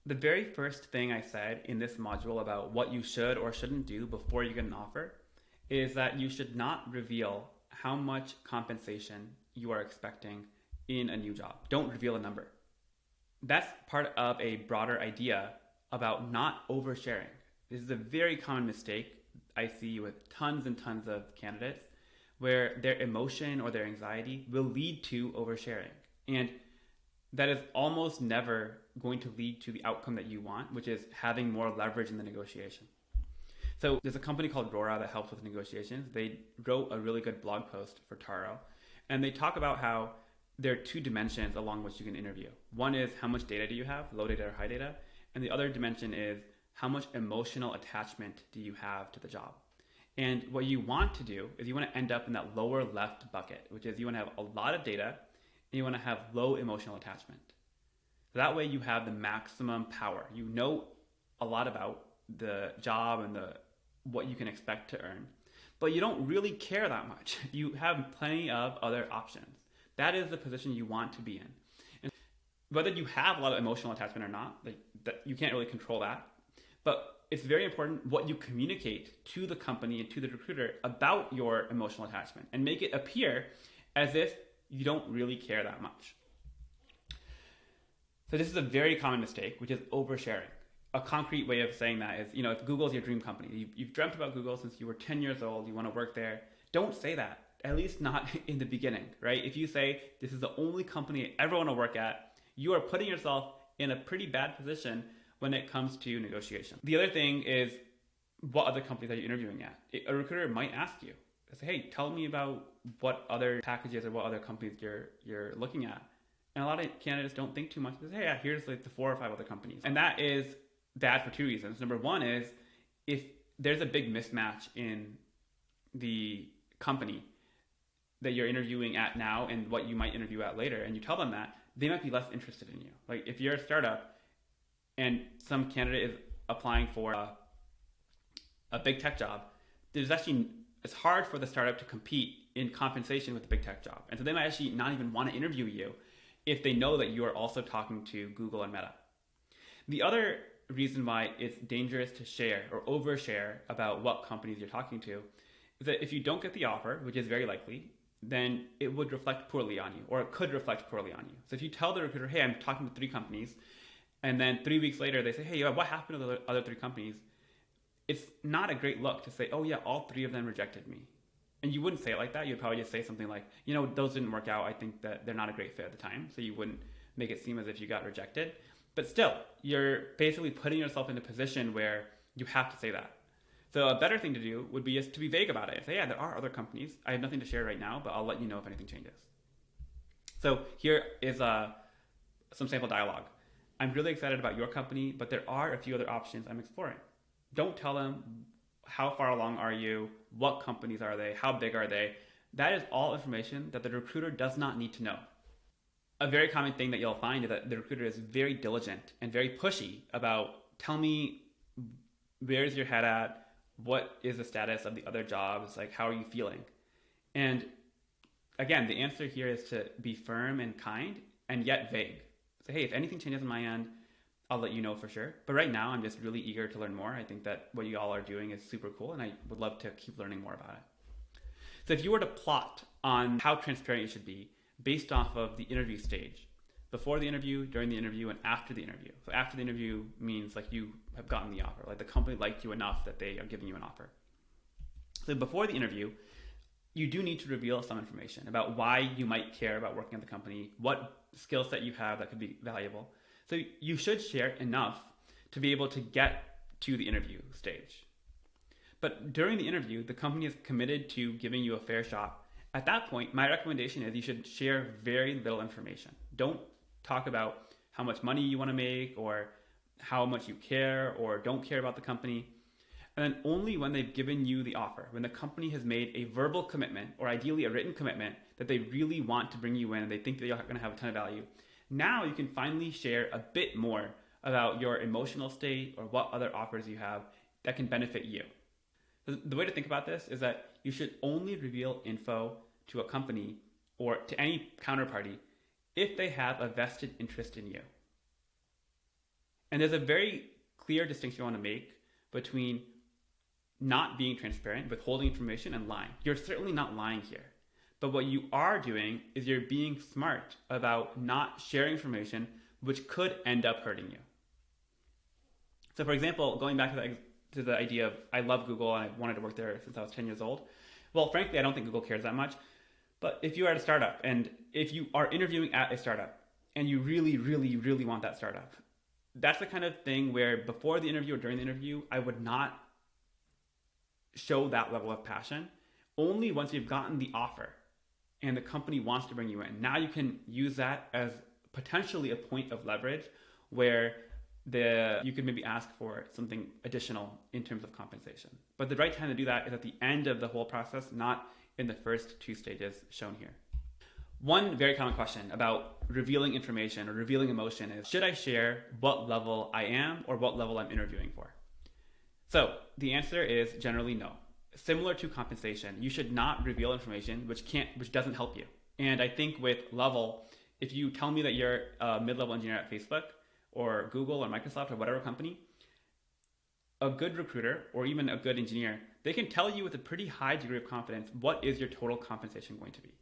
The very first thing I said in this module about what you should or shouldn't do before you get an offer is that you should not reveal how much compensation you are expecting in a new job. Don't reveal a number. That's part of a broader idea about not oversharing. This is a very common mistake I see with tons and tons of candidates where their emotion or their anxiety will lead to oversharing. And that is almost never going to lead to the outcome that you want, which is having more leverage in the negotiation. So there's a company called Rora that helps with negotiations. They wrote a really good blog post for Taro, and they talk about how there are two dimensions along which you can interview. One is how much data do you have, low data or high data, and the other dimension is how much emotional attachment do you have to the job. And what you want to do is you want to end up in that lower left bucket, which is you want to have a lot of data and you want to have low emotional attachment. So that way you have the maximum power. You know a lot about the job and what you can expect to earn, but you don't really care that much. You have plenty of other options. That is the position you want to be in. And whether you have a lot of emotional attachment or not, you can't really control that. But it's very important what you communicate to the company and to the recruiter about your emotional attachment and make it appear as if you don't really care that much. So this is a very common mistake, which is oversharing. A concrete way of saying that is, if Google's your dream company, you've dreamt about Google since you were 10 years old, you want to work there, don't say that, at least not in the beginning, right? If you say, this is the only company I ever want to work at, you are putting yourself in a pretty bad position when it comes to negotiation. The other thing is, what other companies are you interviewing at? A recruiter might ask you, say, hey, tell me about what other packages or what other companies you're looking at. And a lot of candidates don't think too much. They say, hey, yeah, here's the 4 or 5 other companies. And that is bad for 2 reasons. Number one is, if there's a big mismatch in the company that you're interviewing at now and what you might interview at later, and you tell them that, they might be less interested in you. Like if you're a startup and some candidate is applying for a big tech job, it's hard for the startup to compete in compensation with the big tech job. And so they might actually not even want to interview you if they know that you are also talking to Google and Meta. The other reason why it's dangerous to share or overshare about what companies you're talking to is that if you don't get the offer, which is very likely, then it would reflect poorly on you, or it could reflect poorly on you. So if you tell the recruiter, hey, I'm talking to 3 companies, and then 3 weeks later they say, hey, what happened to the other 3 companies? It's not a great look to say, oh yeah, all 3 of them rejected me. And you wouldn't say it like that. You'd probably just say something like, those didn't work out. I think that they're not a great fit at the time. So you wouldn't make it seem as if you got rejected. But still, you're basically putting yourself in a position where you have to say that. So a better thing to do would be just to be vague about it. Say, yeah, there are other companies. I have nothing to share right now, but I'll let you know if anything changes. So here is some sample dialogue. I'm really excited about your company, but there are a few other options I'm exploring. Don't tell them how far along are you, what companies are they, how big are they. That is all information that the recruiter does not need to know. A very common thing that you'll find is that the recruiter is very diligent and very pushy about, tell me where's your head at, what is the status of the other jobs, like how are you feeling? And again, the answer here is to be firm and kind and yet vague. So hey, if anything changes on my end, I'll let you know for sure. But right now, I'm just really eager to learn more. I think that what you all are doing is super cool, and I would love to keep learning more about it. So if you were to plot on how transparent you should be based off of the interview stage, before the interview, during the interview, and after the interview. So after the interview means like you have gotten the offer, like the company liked you enough that they are giving you an offer. So before the interview, you do need to reveal some information about why you might care about working at the company, what skill set you have that could be valuable. So you should share enough to be able to get to the interview stage. But during the interview, the company is committed to giving you a fair shot. At that point, my recommendation is you should share very little information. Don't talk about how much money you want to make or how much you care or don't care about the company. And then only when they've given you the offer, when the company has made a verbal commitment or ideally a written commitment that they really want to bring you in and they think that you're going to have a ton of value, now you can finally share a bit more about your emotional state or what other offers you have that can benefit you. The way to think about this is that you should only reveal info to a company or to any counterparty if they have a vested interest in you. And there's a very clear distinction you want to make between not being transparent, withholding information, and lying. You're certainly not lying here. But what you are doing is you're being smart about not sharing information which could end up hurting you. So for example, going back to the idea of I love Google and I wanted to work there since I was 10 years old. Well, frankly, I don't think Google cares that much. But if you are at a startup and if you are interviewing at a startup and you really, really, really want that startup, that's the kind of thing where before the interview or during the interview, I would not show that level of passion. Only once you've gotten the offer and the company wants to bring you in, now you can use that as potentially a point of leverage where you could maybe ask for something additional in terms of compensation. But the right time to do that is at the end of the whole process, not in the first 2 stages shown here. One very common question about revealing information or revealing emotion is, should I share what level I am or what level I'm interviewing for? So the answer is generally no. Similar to compensation, you should not reveal information which doesn't help you. And I think with level, if you tell me that you're a mid-level engineer at Facebook or Google or Microsoft or whatever company, a good recruiter or even a good engineer, they can tell you with a pretty high degree of confidence what is your total compensation going to be.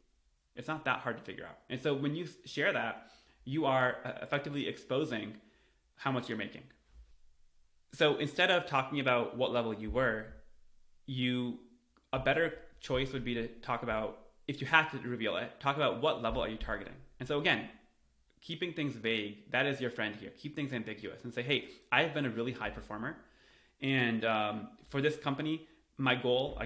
It's not that hard to figure out. And so when you share that, you are effectively exposing how much you're making. So instead of talking about what level you were, a better choice would be to talk about, if you have to reveal it, talk about what level are you targeting. And so again, keeping things vague, that is your friend here. Keep things ambiguous and say, hey, I've been a really high performer. And for this company, my goal,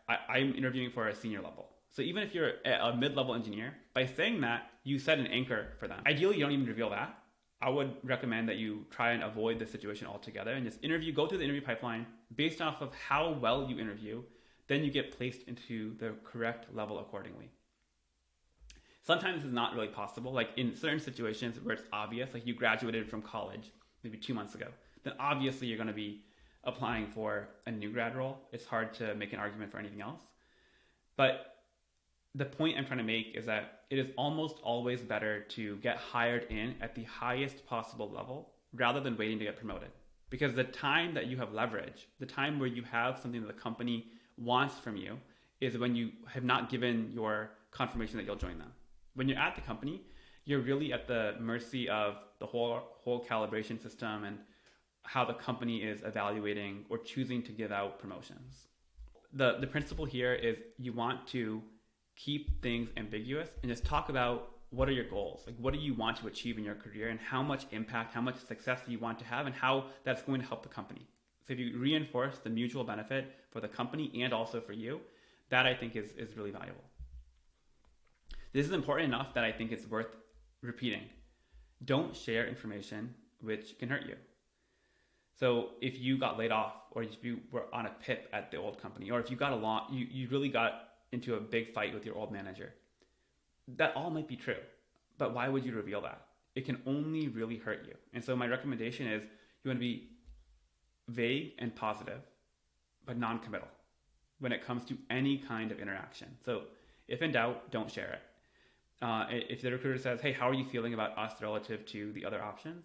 I'm interviewing for a senior level. So even if you're a mid-level engineer, by saying that, you set an anchor for them. Ideally, you don't even reveal that. I would recommend that you try and avoid this situation altogether and just go through the interview pipeline based off of how well you interview. Then you get placed into the correct level accordingly. Sometimes it's not really possible. Like in certain situations where it's obvious, like you graduated from college maybe 2 months ago, then obviously you're going to be applying for a new grad role. It's hard to make an argument for anything else. But the point I'm trying to make is that it is almost always better to get hired in at the highest possible level rather than waiting to get promoted. Because the time that you have leverage, the time where you have something that the company wants from you, is when you have not given your confirmation that you'll join them. When you're at the company, you're really at the mercy of the whole calibration system and how the company is evaluating or choosing to give out promotions. The principle here is you want to keep things ambiguous and just talk about what are your goals? Like, what do you want to achieve in your career and how much impact, how much success do you want to have and how that's going to help the company? So if you reinforce the mutual benefit for the company and also for you, that I think is really valuable. This is important enough that I think it's worth repeating. Don't share information which can hurt you. So if you got laid off or if you were on a PIP at the old company or if you you really got into a big fight with your old manager, that all might be true. But why would you reveal that? It can only really hurt you. And so my recommendation is you want to be vague and positive, but non-committal when it comes to any kind of interaction. So if in doubt, don't share it. If the recruiter says, hey, how are you feeling about us relative to the other options?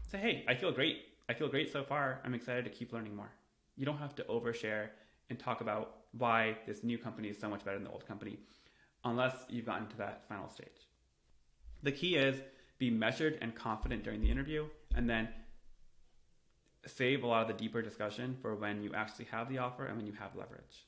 Say, hey, I feel great. I feel great so far. I'm excited to keep learning more. You don't have to overshare and talk about why this new company is so much better than the old company unless you've gotten to that final stage. The key is be measured and confident during the interview and then save a lot of the deeper discussion for when you actually have the offer and when you have leverage.